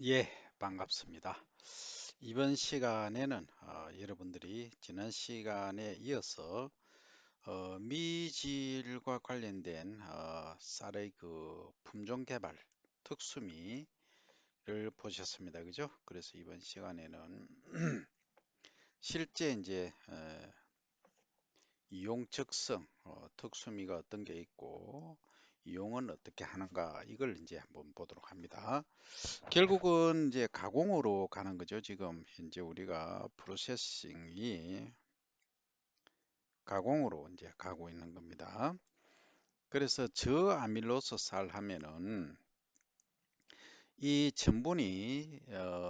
예, 반갑습니다. 이번 시간에는 여러분들이 지난 시간에 이어서 미질과 관련된 쌀의 그 품종 개발 특수미를 보셨습니다. 그죠? 그래서 이번 시간에는 실제 이제 이용 적성, 특수미가 어떤 게 있고 이용은 어떻게 하는가 이걸 이제 한번 보도록 합니다. 결국은 이제 가공으로 가는 거죠. 지금 현재 우리가 프로세싱이 가공으로 이제 가고 있는 겁니다. 그래서 저아밀로스 쌀 하면은 이 전분이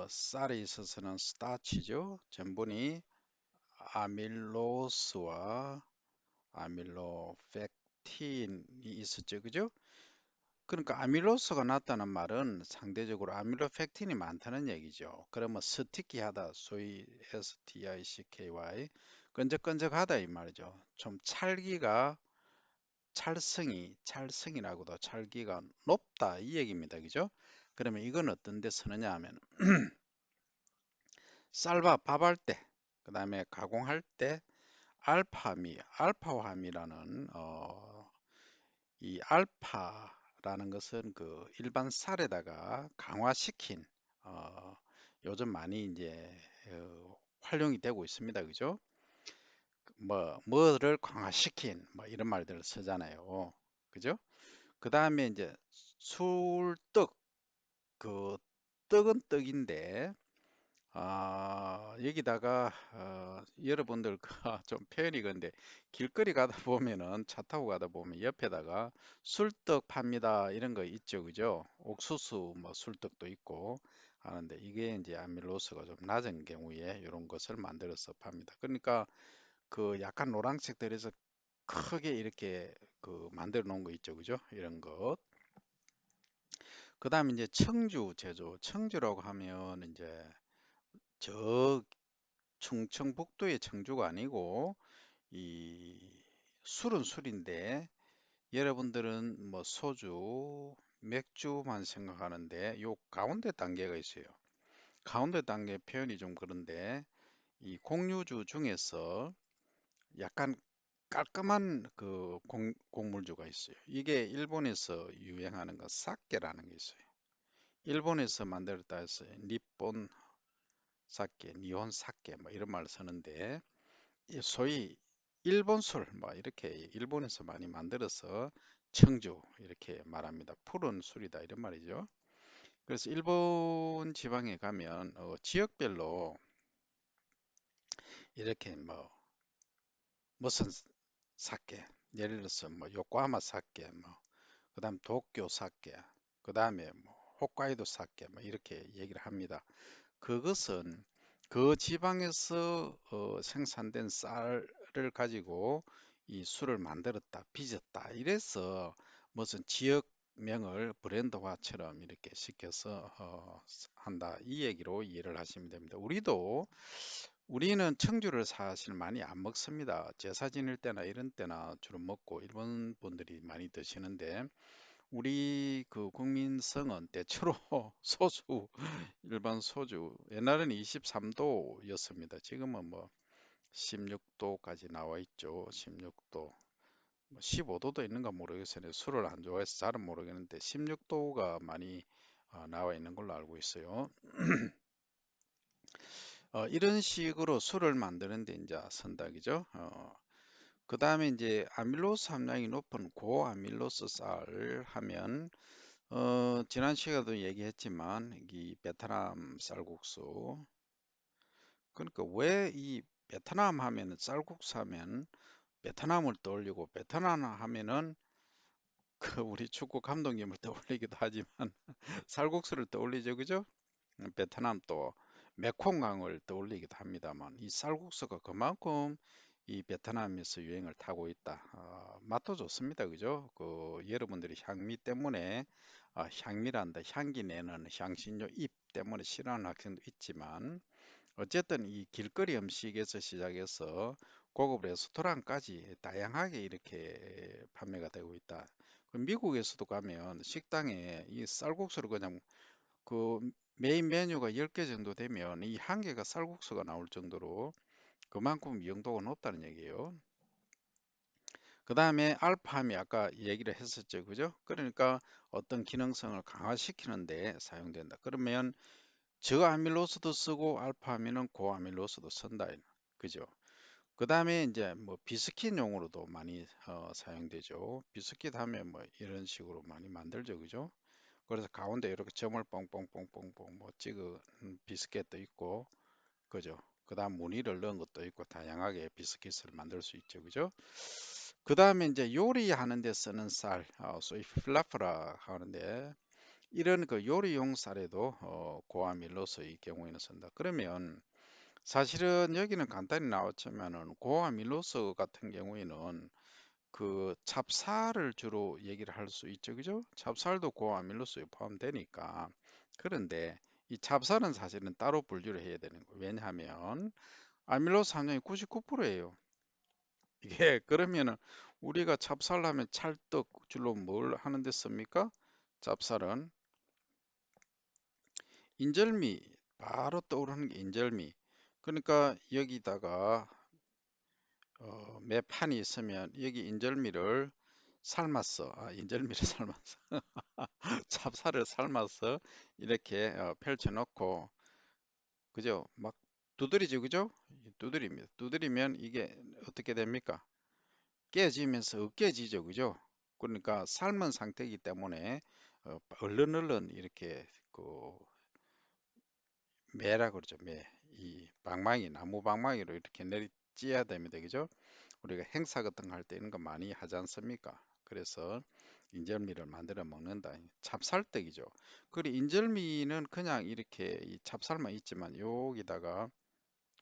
쌀에 있어서는 스타치죠. 전분이 아밀로스와 아밀로펙틴이 있었죠. 그죠? 그러니까 아밀로스가 낮다는 말은 상대적으로 아밀로펙틴이 많다는 얘기죠. 그러면 스티키하다, 소위 STICKY, 끈적끈적하다 이 말이죠. 좀 찰성이라고도 찰기가 높다 이 얘기입니다. 그죠? 그러면 이건 어떤 데 쓰느냐 하면 밥할 때, 그 다음에 가공할 때 알파화미라는 이 알파라는 것은 그 일반 쌀에다가 강화시킨 어, 요즘 많이 이제 활용이 되고 있습니다. 그죠? 뭐를 강화시킨 뭐 이런 말들을 쓰잖아요. 그죠? 그 다음에 이제 술떡 그 떡은 떡인데 여기다가 여러분들 좀 표현이 근데 길거리 가다 보면은 차 타고 가다 보면 옆에다가 술떡 팝니다 이런 거 있죠, 그죠? 옥수수 뭐 술떡도 있고 하는데 이게 이제 아밀로스가 좀 낮은 경우에 이런 것을 만들어서 팝니다. 그러니까 그 약간 노란색 들에서 크게 이렇게 그 만들어 놓은 거 있죠, 그죠? 이런 것. 그 다음에 이제 청주 제조, 청주라고 하면 이제 저 충청북도의 청주가 아니고 이 술은 술인데 여러분들은 뭐 소주, 맥주만 생각하는데 요 가운데 단계가 있어요. 가운데 단계 표현이 좀 그런데 이 공유주 중에서 약간 깔끔한 그 곡물주가 있어요. 이게 일본에서 유행하는 거 사케라는 게 있어요. 일본에서 만들었다 해서 니폰 사케, 니혼 사케 뭐 이런 말을 쓰는데 이 소위 일본 술, 뭐 이렇게 일본에서 많이 만들어서 청주 이렇게 말합니다. 푸른 술이다 이런 말이죠. 그래서 일본 지방에 가면 지역별로 이렇게 뭐 무슨 사케, 예를 들어서 뭐 요코하마 사케, 뭐 그다음 도쿄 사케, 그다음에 뭐 홋카이도 사케, 뭐 이렇게 얘기를 합니다. 그것은 그 지방에서 생산된 쌀을 가지고 이 술을 만들었다, 빚었다. 이래서 무슨 지역명을 브랜드화처럼 이렇게 시켜서 한다. 이 얘기로 이해를 하시면 됩니다. 우리는 청주를 사실 많이 안 먹습니다. 제사 지낼 때나 이런 때나 주로 먹고 일본 분들이 많이 드시는데 우리 그 국민성은 대체로 소주, 일반 소주. 옛날에는 23도였습니다. 지금은 뭐 16도까지 나와 있죠. 16도. 15도도 있는가 모르겠어요. 술을 안 좋아해서 잘은 모르겠는데 16도가 많이 나와 있는 걸로 알고 있어요. 이런 식으로 술을 만드는데 이제 선닭이죠. 그 다음에 이제 아밀로스 함량이 높은 고아밀로스 쌀을 하면 지난 시간에도 얘기했지만 이 베트남 쌀국수 그러니까 왜 이 베트남 하면 쌀국수 하면 베트남을 떠올리고 베트남 하면은 그 우리 축구 감독님을 떠올리기도 하지만 쌀국수를 떠올리죠 그죠? 베트남 또 메콩강을 떠올리기도 합니다만 이 쌀국수가 그만큼 이 베트남에서 유행을 타고 있다. 맛도 좋습니다. 그죠? 그 여러분들이 향미 때문에 향미란다. 향기 내는 향신료 잎 때문에 싫어하는 학생도 있지만 어쨌든 이 길거리 음식에서 시작해서 고급 레스토랑까지 다양하게 이렇게 판매가 되고 있다. 그 미국에서도 가면 식당에 이 쌀국수를 그냥 그 메인 메뉴가 10개 정도 되면 이 한 개가 쌀국수가 나올 정도로 그만큼 이용도가 높다는 얘기예요. 그 다음에 알파함이 아까 얘기를 했었죠. 그죠? 그러니까 어떤 기능성을 강화시키는데 사용된다. 그러면 저아밀로스도 쓰고 알파아민은 고아밀로스도 쓴다. 그죠? 그 다음에 이제 뭐 비스킷용으로도 많이 사용되죠. 비스킷 하면 뭐 이런 식으로 많이 만들죠. 그죠? 그래서 가운데 이렇게 점을 뻥뻥뻥뻥뻥 뭐 찍은 비스켓도 있고, 그죠? 그 다음 무늬를 넣은 것도 있고 다양하게 비스킷을 만들 수 있죠. 그죠? 그 다음에 이제 요리하는 데 쓰는 쌀, 소위 필라프라 하는데 이런 그 요리용 쌀에도 고아밀로스의 경우에는 쓴다. 그러면 사실은 여기는 간단히 나왔지만은 고아밀로스 같은 경우에는 그 찹쌀을 주로 얘기를 할 수 있죠. 그죠? 찹쌀도 고아밀로스에 포함되니까. 그런데 이 찹쌀은 사실은 따로 분류를 해야 되는 거예요. 왜냐하면 아밀로스 함량이 99%예요. 이게 그러면은 우리가 찹쌀 하면 찰떡 주로 뭘 하는 데 씁니까? 찹쌀은 인절미 바로 떠오르는 게 인절미. 그러니까 여기다가 매판이 있으면 여기 인절미를 삶았어. 인절미를 삶았어. 찹쌀을 삶아서 이렇게 펼쳐놓고 그죠? 막 두드리죠, 그죠? 두드립니다. 두드리면 이게 어떻게 됩니까? 깨지면서 으깨지죠, 그죠? 그러니까 삶은 상태이기 때문에 얼른얼른 이렇게 그 매라 그러죠, 매. 이 방망이, 나무 방망이로 이렇게 내리찌야 됩니다, 그죠? 우리가 행사 같은 거 할 때 이런 거 많이 하지 않습니까? 그래서 인절미를 만들어 먹는다. 찹쌀떡이죠. 그리고 인절미는 그냥 이렇게 이 찹쌀만 있지만 여기다가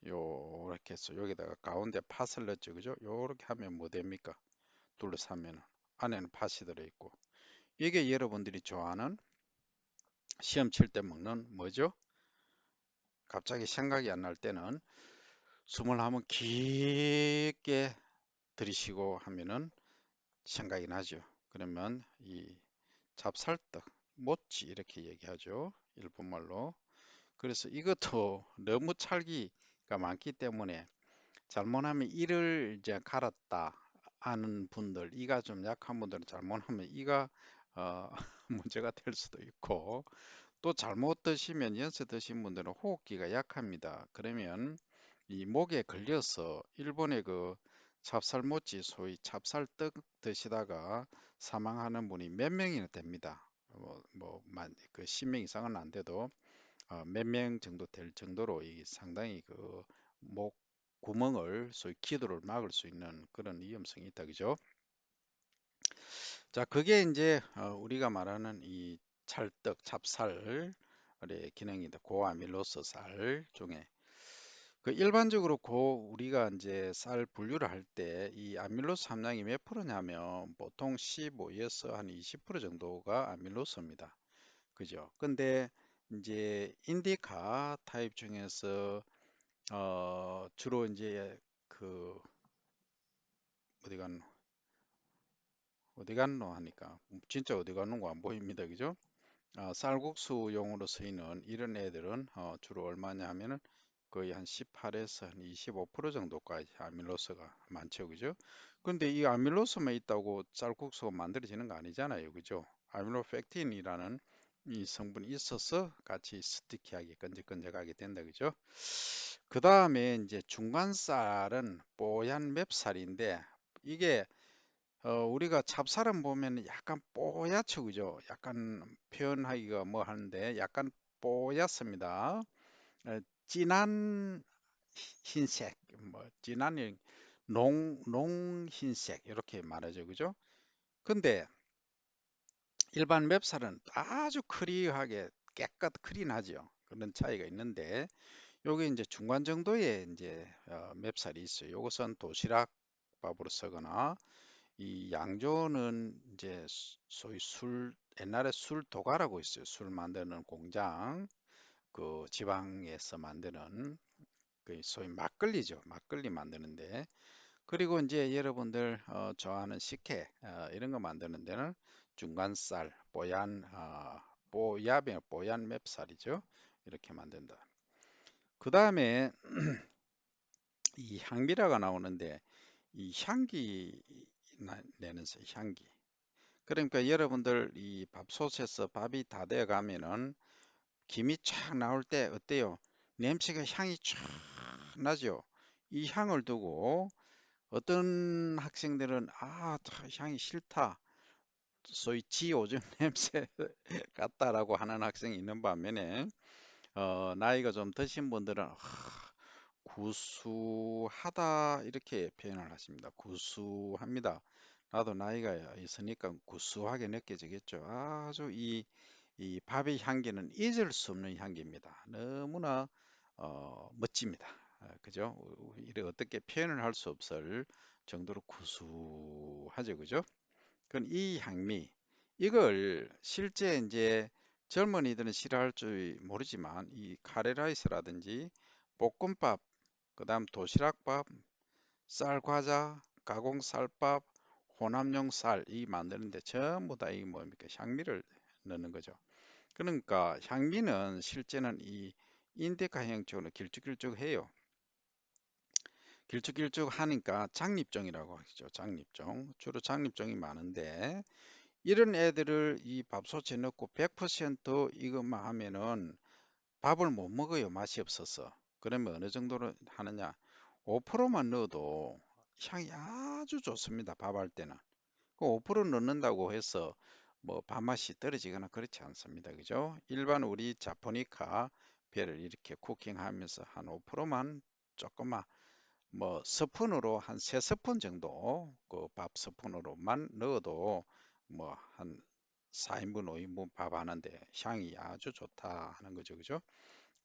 요렇게 해서 여기다가 가운데 팥을 넣죠. 그죠? 요렇게 하면 뭐 됩니까? 둘러싸면 안에는 팥이 들어있고 이게 여러분들이 좋아하는 시험 칠 때 먹는 뭐죠? 갑자기 생각이 안 날 때는 숨을 한번 깊게 들이쉬고 하면은 생각이 나죠. 그러면 이 찹쌀떡, 모찌 이렇게 얘기하죠. 일본말로. 그래서 이것도 너무 찰기가 많기 때문에 잘못하면 이를 이제 갈았다 하는 분들, 이가 좀 약한 분들은 잘못하면 이가 어, 문제가 될 수도 있고 또 잘못 드시면 연세 드신 분들은 호흡기가 약합니다. 그러면 이 목에 걸려서 일본의 그 찹쌀모찌 소위 찹쌀떡 드시다가 사망하는 분이 몇 명이나 됩니다. 그 10명 이상은 안 돼도 몇 명 정도 될 정도로 이 상당히 그 목 구멍을 소위 기도를 막을 수 있는 그런 위험성이 있다 그죠? 자, 그게 이제 우리가 말하는 이 찰떡, 찹쌀의 기능이다. 고아밀로스 쌀 중에 그 일반적으로 우리가 이제 쌀 분류를 할 때 이 아밀로스 함량이 몇 프로냐면 보통 15에서 한 20% 정도가 아밀로스입니다. 그죠? 근데 이제 인디카 타입 중에서 주로 이제 그 어디 갔노? 어디 갔노 하니까 진짜 어디 갔는 거 안 보입니다. 그죠? 쌀국수용으로 쓰이는 이런 애들은 주로 얼마냐 하면은 거의 한 18에서 한 25% 정도까지 아밀로스가 많죠, 그죠? 근데 이 아밀로스만 있다고 쌀국수가 만들어지는 거 아니잖아요, 그죠? 아밀로펙틴이라는 이 성분이 있어서 같이 스티키하게 끈적끈적하게 된다, 그죠? 그 다음에 이제 중간쌀은 뽀얀 맵쌀인데 이게 우리가 찹쌀은 보면 약간 뽀얗죠, 그죠? 약간 표현하기가 뭐 하는데 약간 뽀얗습니다. 진한 흰색, 진한 농흰색 이렇게 말하죠, 그죠? 근데 일반 맵쌀은 아주 크리하게 깨끗 크린하죠. 그런 차이가 있는데 요게 이제 중간 정도의 이제 맵쌀이 있어요. 요것은 도시락 밥으로 쓰거나 이 양조는 이제 소위 옛날에 술 도가라고 있어요. 술 만드는 공장, 그 지방에서 만드는 그 소위 막걸리죠. 막걸리 만드는데 그리고 이제 여러분들 좋아하는 식혜 이런 거 만드는 데는 중간쌀, 뽀얀 뽀얀 맵쌀이죠. 이렇게 만든다. 그 다음에 이 향미라가 나오는데 이 향기 내는 향기. 그러니까 여러분들 이 밥솥에서 밥이 다 되어 가면은 김이 쫙 나올 때 어때요? 냄새가 향이 쫙 나죠? 이 향을 두고 어떤 학생들은 향이 싫다. 소위 지오줌 냄새 같다라고 하는 학생이 있는 반면에 나이가 좀 드신 분들은 구수하다 이렇게 표현을 하십니다. 구수합니다. 나도 나이가 있으니까 구수하게 느껴지겠죠. 아주 이 밥의 향기는 잊을 수 없는 향기입니다. 너무나 멋집니다. 그죠? 이래 어떻게 표현을 할 수 없을 정도로 구수하죠. 그죠? 그럼 이 향미, 이걸 실제 이제 젊은이들은 싫어할 줄 모르지만 이 카레라이스라든지 볶음밥, 그다음 도시락밥, 쌀과자, 가공쌀밥, 혼합용 쌀 이 만드는데 전부 다 이 뭡니까 향미를 넣는 거죠. 그러니까 향미는 실제는 이 인대가형 쪽으로 길쭉길쭉해요. 길쭉길쭉 하니까 장립종이라고 하죠. 장립종. 주로 장립종이 많은데 이런 애들을 이 밥솥에 넣고 100% 이것만 하면은 밥을 못 먹어요. 맛이 없어서. 그러면 어느 정도로 하느냐? 5%만 넣어도 향이 아주 좋습니다. 밥할 때는. 그 5% 넣는다고 해서 뭐 밥맛이 떨어지거나 그렇지 않습니다. 그죠? 일반 우리 자포니카 배를 이렇게 쿠킹하면서 한 5%만 조금만 뭐 스푼으로 한 3스푼 정도 그 밥 스푼으로만 넣어도 뭐 한 4인분, 5인분 밥 하는데 향이 아주 좋다 하는 거죠. 그죠?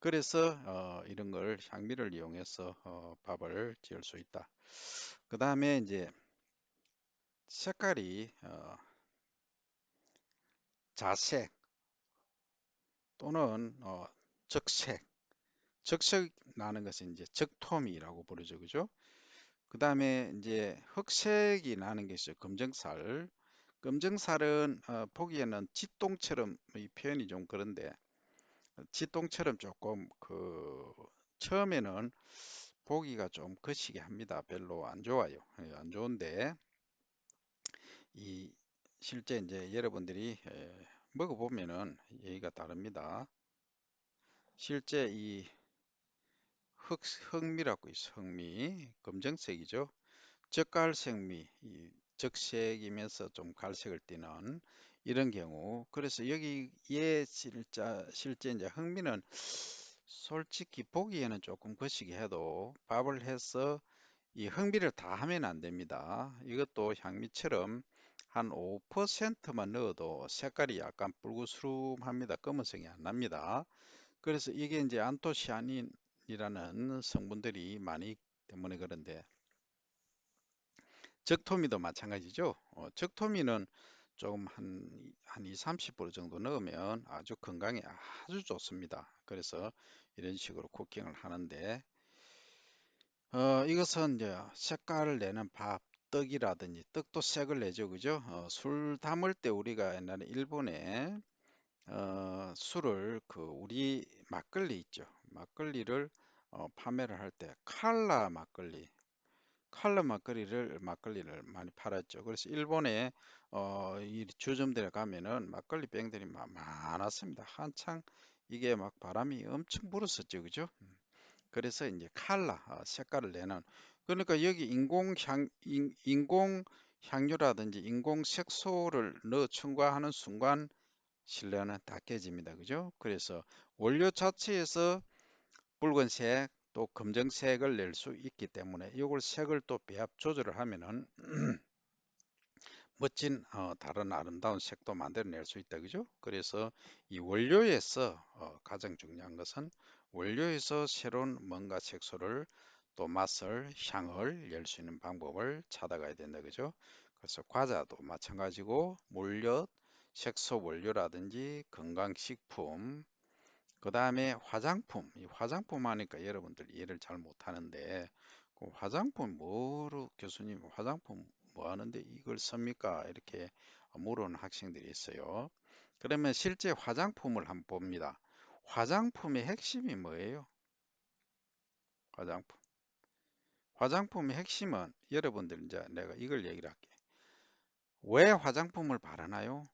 그래서 이런 걸 향미를 이용해서 밥을 지을 수 있다. 그 다음에 이제 색깔이 자색 또는 적색, 적색 나는 것은 이제 적토미라고 부르죠. 그죠? 그 다음에 이제 흑색이 나는 게 있어요. 검정살. 검정살은 보기에는 찌똥처럼 이 표현이 좀 그런데 찌똥처럼 조금 처음에는 보기가 좀 거시기 합니다. 별로 안 좋아요. 안 좋은데 이 실제 이제 여러분들이 먹어보면은 얘기가 다릅니다. 실제 이 흑미라고 있어. 흑미 검정색이죠. 적갈색미, 이 적색이면서 좀 갈색을 띠는 이런 경우. 그래서 여기에 실제 이제 흑미는 솔직히 보기에는 조금 거시기 해도 밥을 해서 이 흑미를 다 하면 안 됩니다. 이것도 향미처럼 한 5%만 넣어도 색깔이 약간 붉으스름합니다. 검은색이 안 납니다. 그래서 이게 이제 안토시아닌이라는 성분들이 많이 때문에 그런데 적토미도 마찬가지죠. 적토미는 조금 한 2, 30% 정도 넣으면 아주 건강에 아주 좋습니다. 그래서 이런 식으로 쿠킹을 하는데 이것은 이제 색깔을 내는 밥, 떡이라든지 떡도 색을 내죠. 그죠? 술 담을 때 우리가 옛날에 일본에 술을 우리 막걸리 있죠. 막걸리를 판매를 할 때 막걸리를 많이 팔았죠. 그래서 일본에 이 주점들에 가면은 막걸리 병들이 많았습니다. 한창 이게 막 바람이 엄청 불었었죠, 그죠? 그래서 이제 색깔을 내는 그러니까 여기 인공 향료라든지 인공 색소를 넣어 첨가하는 순간 실내는 다 깨집니다, 그죠? 그래서 원료 자체에서 붉은색 또 검정색을 낼 수 있기 때문에 이걸 색을 또 배합 조절을 하면은 멋진 다른 아름다운 색도 만들어낼 수 있다 그죠? 그래서 이 원료에서 가장 중요한 것은 원료에서 새로운 뭔가 색소를 또 맛을 향을 낼 수 있는 방법을 찾아가야 된다 그죠? 그래서 과자도 마찬가지고 물엿 색소 원료라든지 건강식품 그 다음에 화장품, 이 화장품 하니까 여러분들 이해를 잘 못하는데, 그 화장품 뭐로 교수님 화장품 뭐 하는데 이걸 씁니까? 이렇게 물어는 학생들이 있어요. 그러면 실제 화장품을 한번 봅니다. 화장품의 핵심이 뭐예요? 화장품. 화장품의 핵심은 여러분들 이제 내가 이걸 얘기를 할게. 왜 화장품을 바르나요?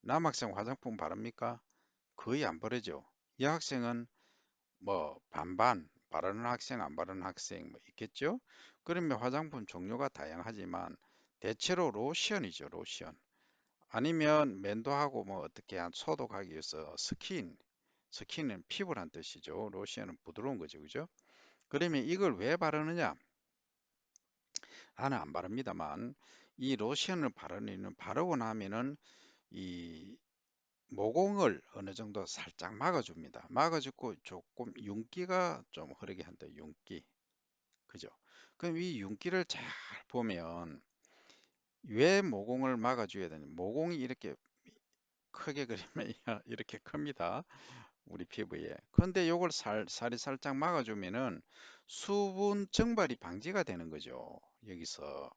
남학생 화장품 바릅니까? 거의 안 바르죠. 여학생은 뭐 반반 바르는 학생 안 바르는 학생 뭐 있겠죠. 그러면 화장품 종류가 다양하지만 대체로 로션이죠, 로션. 아니면 면도하고 뭐 어떻게 한 소독하기 위해서 스킨은 피부란 뜻이죠. 로션은 부드러운 거죠, 그죠? 그러면 이걸 왜 바르느냐? 나는 안 바릅니다만 이 로션을 바르고 나면은 이 모공을 어느 정도 살짝 막아줍니다. 막아주고 조금 윤기가 좀 흐르게 한다. 윤기. 그죠? 그럼 이 윤기를 잘 보면 왜 모공을 막아줘야 되냐? 모공이 이렇게 크게 그리면 이렇게 큽니다. 우리 피부에. 그런데 요걸 살이 살짝 막아주면은 수분 증발이 방지가 되는 거죠. 여기서.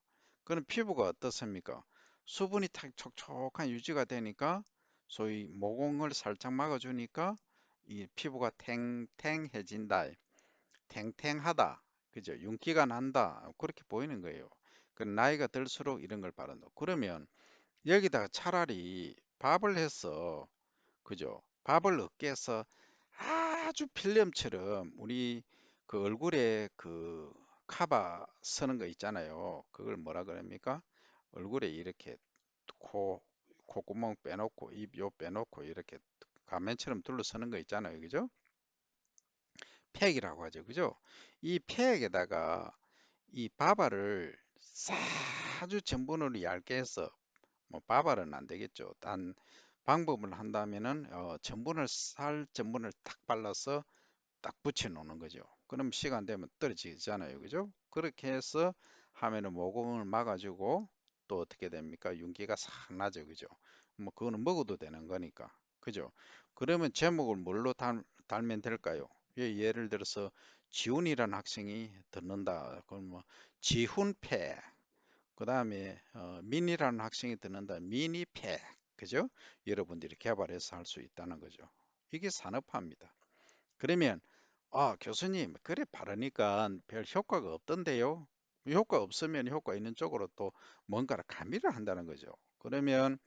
그럼 피부가 어떻습니까? 수분이 탁 촉촉한 유지가 되니까 소위 모공을 살짝 막아주니까 이 피부가 탱탱해진다. 탱탱하다. 그죠? 윤기가 난다. 그렇게 보이는 거예요. 그 나이가 들수록 이런 걸 바른다. 그러면 여기다가 차라리 밥을 해서 그죠? 밥을 어깨에서 아주 필름처럼 우리 그 얼굴에 그 카바 서는 거 있잖아요. 그걸 뭐라 그럽니까? 얼굴에 이렇게 코, 콧구멍 빼놓고 입 요 빼놓고 이렇게 가면처럼 둘러서는 거 있잖아요. 그죠? 팩이라고 하죠. 그죠? 이 팩에다가 이 바바를 아주 전분으로 얇게 해서 뭐 바바는 안 되겠죠. 단 방법을 한다면은 전분을 딱 발라서 딱 붙여 놓는 거죠. 그럼 시간 되면 떨어지잖아요. 그죠? 그렇게 해서 하면은 모공을 막아주고 또 어떻게 됩니까? 윤기가 싹 나죠. 그죠? 뭐 그거는 먹어도 되는 거니까. 그죠? 그러면 제목을 뭘로 달면 될까요? 예를 들어서 지훈이라는 학생이 듣는다. 그럼 뭐 지훈패 그 다음에 민이라는 학생이 듣는다. 미니팩. 그죠? 여러분들이 개발해서 할 수 있다는 거죠. 이게 산업화입니다. 그러면 교수님 그래 바르니까 별 효과가 없던데요. 효과 없으면 효과 있는 쪽으로 또 뭔가를 가미를 한다는 거죠. 그러면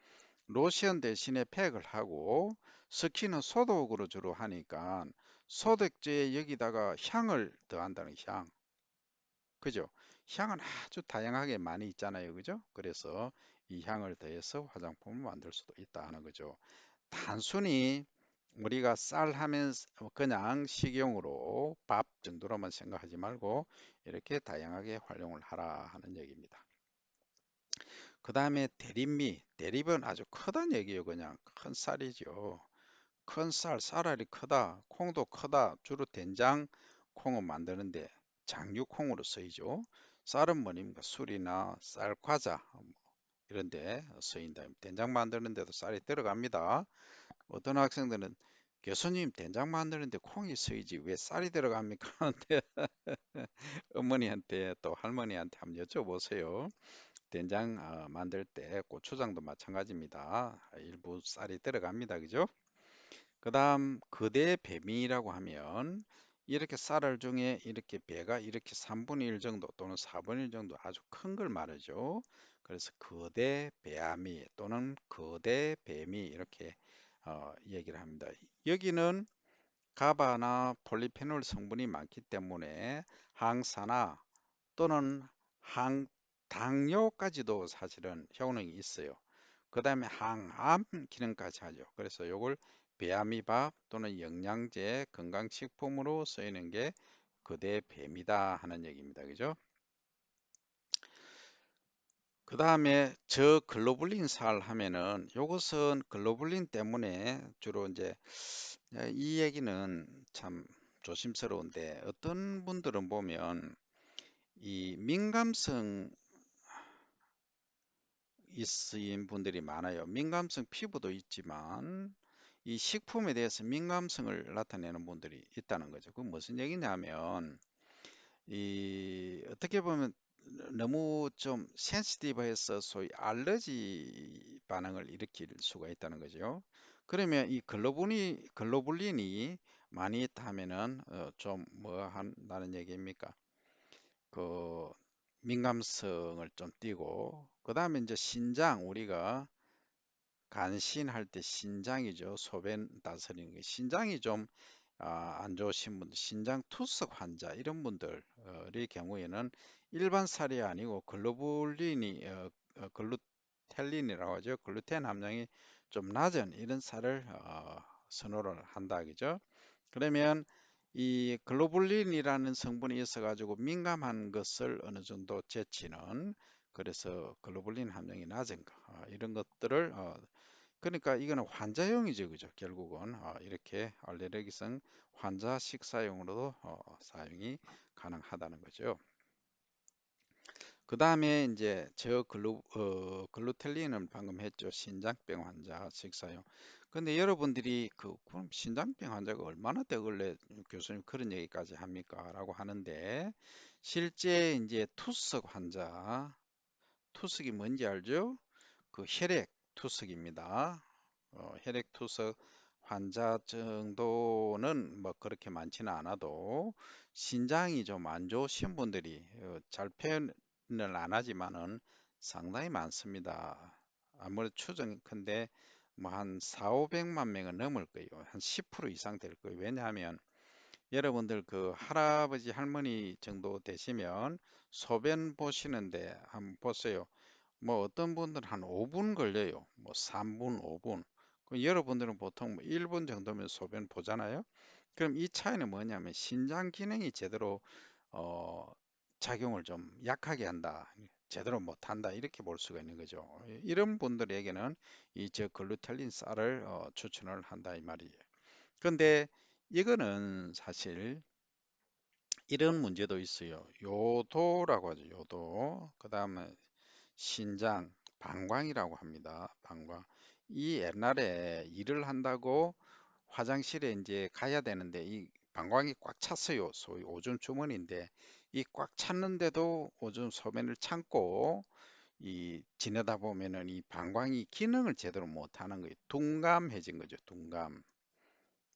로션 대신에 팩을 하고 스킨은 소독으로 주로 하니까 소독제에 여기다가 향을 더한다는 향. 그죠? 향은 아주 다양하게 많이 있잖아요. 그죠? 그래서 이 향을 더해서 화장품을 만들 수도 있다 하는 거죠. 단순히 우리가 쌀 하면 그냥 식용으로 밥 정도로만 생각하지 말고 이렇게 다양하게 활용을 하라 하는 얘기입니다. 그 다음에 대립미, 대립은 아주 크다는 얘기예요. 그냥 큰 쌀이죠. 큰 쌀알이 크다, 콩도 크다. 주로 된장 콩을 만드는데 장류콩으로 쓰이죠. 쌀은 뭐입니까? 술이나 쌀 과자 이런 데 쓰인다. 된장 만드는 데도 쌀이 들어갑니다. 어떤 학생들은 교수님 된장 만드는데 콩이 쓰이지 왜 쌀이 들어갑니까? 하는데 어머니한테 또 할머니한테 한번 여쭤보세요. 된장 만들 때 고추장도 마찬가지입니다. 일부 쌀이 들어갑니다. 그죠? 그 다음 거대 배미라고 하면 이렇게 쌀알 중에 이렇게 배가 이렇게 3분의 1 정도 또는 4분의 1 정도 아주 큰 걸 말하죠. 그래서 거대 배아미 또는 거대 뱀이 이렇게 얘기를 합니다. 여기는 가바나 폴리페놀 성분이 많기 때문에 항산화 또는 당뇨까지도 사실은 효능이 있어요. 그 다음에 항암 기능까지 하죠. 그래서 요걸 배아미밥 또는 영양제 건강식품으로 쓰이는 게 그대 뱀이다 하는 얘기입니다. 그죠? 그 다음에 저 글로불린 살 하면은 요것은 글로불린 때문에 주로 이제 이 얘기는 참 조심스러운데 어떤 분들은 보면 이 민감성 있으신 분들이 많아요. 민감성 피부도 있지만 이 식품에 대해서 민감성을 나타내는 분들이 있다는 거죠. 그건 무슨 얘기냐면 이 어떻게 보면 너무 좀 센시티브해서 소위 알러지 반응을 일으킬 수가 있다는 거죠. 그러면 이 글로불린이 많이 있다 하면은 좀 뭐 한다는 얘기입니까? 그 민감성을 좀 띠고 그다음에 이제 신장 우리가 간신할 때 신장이죠. 소변 다스리는 게 신장이 좀 안 좋으신 분들, 신장 투석 환자 이런 분들의 경우에는 일반 쌀이 아니고 글로불린이 글루텔린이라고 하죠. 글루텐 함량이 좀 낮은 이런 쌀을 선호를 한다 그죠? 그러면 이 글로불린이라는 성분이 있어가지고 민감한 것을 어느 정도 제치는 그래서 글로불린 함량이 낮은 거 이런 것들을 그러니까 이거는 환자용이죠, 그죠? 결국은 이렇게 알레르기성 환자 식사용으로도 사용이 가능하다는 거죠. 그 다음에 이제 글루텔린은 방금 했죠. 신장병 환자 식사용. 근데 여러분들이 그럼 신장병 환자가 얼마나 되길래 교수님 그런 얘기까지 합니까? 라고 하는데 실제 이제 투석이 뭔지 알죠? 그 혈액 투석입니다. 혈액 투석 환자 정도는 뭐 그렇게 많지는 않아도 신장이 좀 안 좋으신 분들이 잘 표현을 안 하지만은 상당히 많습니다. 아무래도 추정이 큰데 뭐 한 4, 500만 명은 넘을 거예요. 한 10% 이상 될 거예요. 왜냐하면 여러분들 그 할아버지 할머니 정도 되시면 소변 보시는데 한번 보세요. 뭐 어떤 분들은 한 5분 걸려요. 뭐 3분, 5분. 여러분들은 보통 뭐 1분 정도면 소변 보잖아요. 그럼 이 차이는 뭐냐면 신장 기능이 제대로 어, 작용을 좀 약하게 한다. 제대로 못한다. 이렇게 볼 수가 있는 거죠. 이런 분들에게는 이 저 글루텔린 쌀을 추천을 한다 이 말이에요. 그런데 이거는 사실 이런 문제도 있어요. 요도라고 하죠. 요도. 그다음에 신장, 방광이라고 합니다. 방광. 이 옛날에 일을 한다고 화장실에 이제 가야 되는데 이 방광이 꽉 찼어요. 소위 오줌 주머니인데 이 꽉 찼는데도 오줌 소변을 참고 이 지내다 보면은 이 방광이 기능을 제대로 못 하는 거예요. 둔감해진 거죠. 둔감.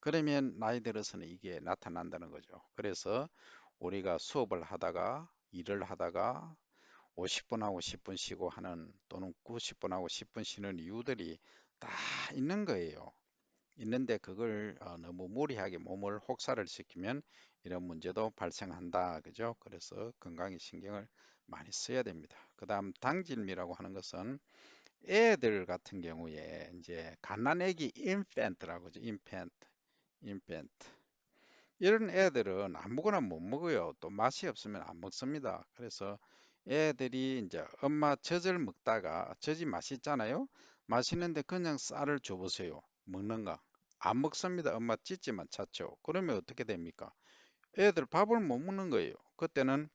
그러면 나이 들어서는 이게 나타난다는 거죠. 그래서 우리가 수업을 하다가 일을 하다가 50분 하고 10분 쉬고 하는 또는 90분 하고 10분 쉬는 이유들이 다 있는 거예요. 있는데 그걸 너무 무리하게 몸을 혹사를 시키면 이런 문제도 발생한다. 그죠? 그래서 건강에 신경을 많이 써야 됩니다. 그 다음 당질미라고 하는 것은 애들 같은 경우에 이제 갓난아기 인펜트라고 하죠. 인펜트. 이런 애들은 아무거나 못 먹어요. 또 맛이 없으면 안 먹습니다. 그래서 애들이 이제 엄마 젖을 먹다가 젖이 맛있잖아요. 맛있는데 그냥 쌀을 줘보세요. 먹는 거. 안 먹습니다. 엄마 찢지만 찾죠. 그러면 어떻게 됩니까? 애들 밥을 못 먹는 거예요. 그때는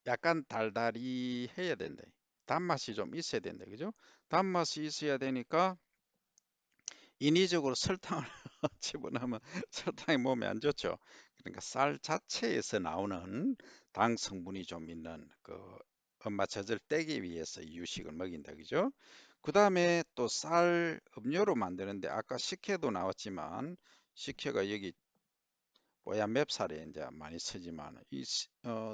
약간 달달이 해야 된다. 단맛이 좀 있어야 된다. 그죠? 단맛이 있어야 되니까 인위적으로 설탕을 집어넣으면 설탕이 몸에 안 좋죠. 그러니까 쌀 자체에서 나오는 당 성분이 좀 있는 그 엄마 젖을 떼기 위해서 이 유식을 먹인다 그죠? 그 다음에 또 쌀 음료로 만드는데 아까 식혜도 나왔지만 식혜가 여기 뽀얀 맵쌀에 이제 많이 쓰지만 이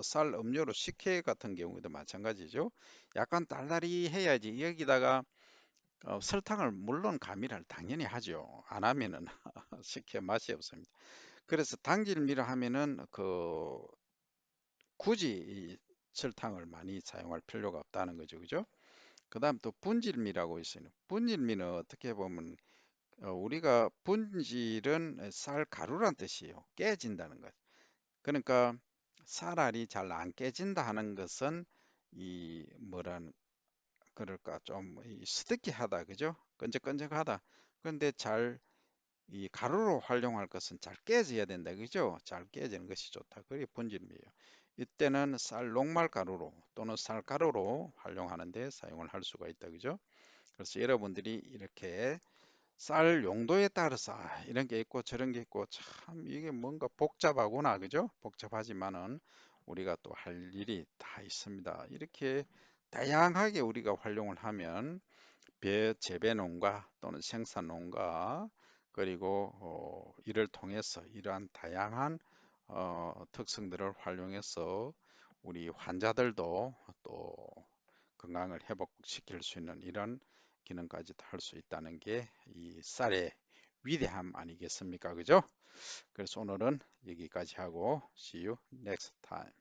쌀 음료로 식혜 같은 경우도 마찬가지죠. 약간 달달이 해야지 여기다가 설탕을 물론 가미를 당연히 하죠. 안 하면은 식혜 맛이 없습니다. 그래서 당질미를 하면은 굳이 이 설탕을 많이 사용할 필요가 없다는 거죠. 그죠? 그다음 또 분질미라고 있어요. 분질미는 어떻게 보면 우리가 분질은 쌀 가루란 뜻이에요. 깨진다는 것. 그러니까 쌀알이 잘 안 깨진다 하는 것은 이 뭐란 그럴까 좀 스티키하다 그죠? 끈적끈적하다. 그런데 잘 이 가루로 활용할 것은 잘 깨져야 된다 그죠? 잘 깨지는 것이 좋다. 그게 본질이에요. 이때는 쌀 녹말 가루로 또는 쌀가루로 활용하는데 사용을 할 수가 있다 그죠? 그래서 여러분들이 이렇게 쌀 용도에 따라서 이런 게 있고 저런 게 있고 참 이게 뭔가 복잡하구나 그죠? 복잡하지만은 우리가 또 할 일이 다 있습니다. 이렇게 다양하게 우리가 활용을 하면 재배 농가 또는 생산 농가 그리고 이를 통해서 이러한 다양한 특성들을 활용해서 우리 환자들도 또 건강을 회복시킬 수 있는 이런 기능까지 할 수 있다는 게 이 쌀의 위대함 아니겠습니까? 그죠? 그래서 오늘은 여기까지 하고 see you next time.